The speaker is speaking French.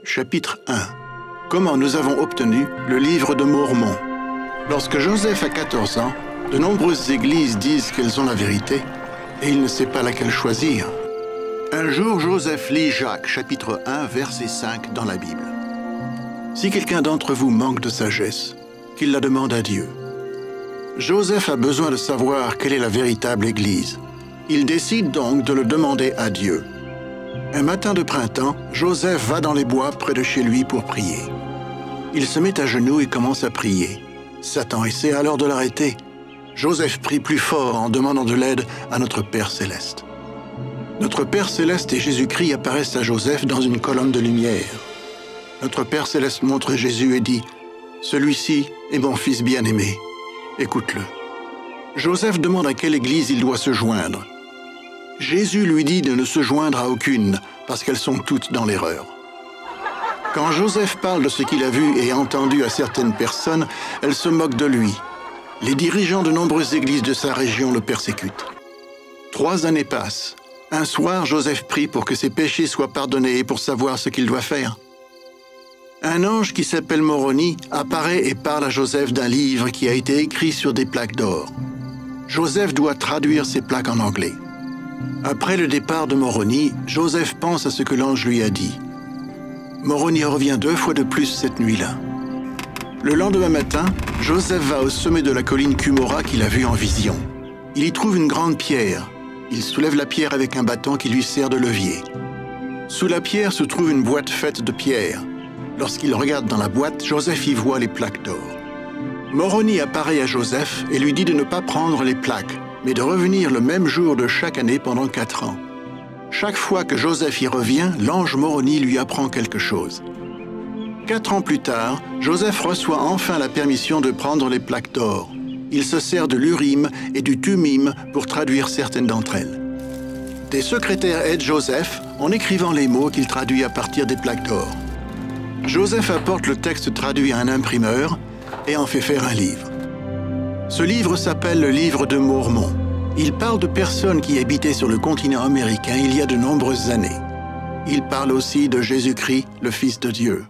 chapitre 1. Comment nous avons obtenu le livre de Mormon. Lorsque Joseph a 14 ans, de nombreuses églises disent qu'elles ont la vérité et il ne sait pas laquelle choisir. Un jour, Joseph lit Jacques, chapitre 1, verset 5 dans la Bible. Si quelqu'un d'entre vous manque de sagesse, qu'il la demande à Dieu. Joseph a besoin de savoir quelle est la véritable Église. Il décide donc de le demander à Dieu. Un matin de printemps, Joseph va dans les bois près de chez lui pour prier. Il se met à genoux et commence à prier. Satan essaie alors de l'arrêter. Joseph prie plus fort en demandant de l'aide à notre Père Céleste. Notre Père Céleste et Jésus-Christ apparaissent à Joseph dans une colonne de lumière. Notre Père Céleste montre Jésus et dit « Celui-ci est mon Fils bien-aimé. Écoute-le. » Joseph demande à quelle église il doit se joindre. Jésus lui dit de ne se joindre à aucune, parce qu'elles sont toutes dans l'erreur. Quand Joseph parle de ce qu'il a vu et entendu à certaines personnes, elles se moquent de lui. Les dirigeants de nombreuses églises de sa région le persécutent. 3 années passent. Un soir, Joseph prie pour que ses péchés soient pardonnés et pour savoir ce qu'il doit faire. Un ange qui s'appelle Moroni apparaît et parle à Joseph d'un livre qui a été écrit sur des plaques d'or. Joseph doit traduire ces plaques en anglais. Après le départ de Moroni, Joseph pense à ce que l'ange lui a dit. Moroni revient 2 fois de plus cette nuit-là. Le lendemain matin, Joseph va au sommet de la colline Cumorah qu'il a vue en vision. Il y trouve une grande pierre. Il soulève la pierre avec un bâton qui lui sert de levier. Sous la pierre se trouve une boîte faite de pierre. Lorsqu'il regarde dans la boîte, Joseph y voit les plaques d'or. Moroni apparaît à Joseph et lui dit de ne pas prendre les plaques, mais de revenir le même jour de chaque année pendant 4 ans. Chaque fois que Joseph y revient, l'ange Moroni lui apprend quelque chose. 4 ans plus tard, Joseph reçoit enfin la permission de prendre les plaques d'or. Il se sert de l'Urim et du Thummim pour traduire certaines d'entre elles. Des secrétaires aident Joseph en écrivant les mots qu'il traduit à partir des plaques d'or. Joseph apporte le texte traduit à un imprimeur et en fait faire un livre. Ce livre s'appelle le livre de Mormon. Il parle de personnes qui habitaient sur le continent américain il y a de nombreuses années. Il parle aussi de Jésus-Christ, le Fils de Dieu.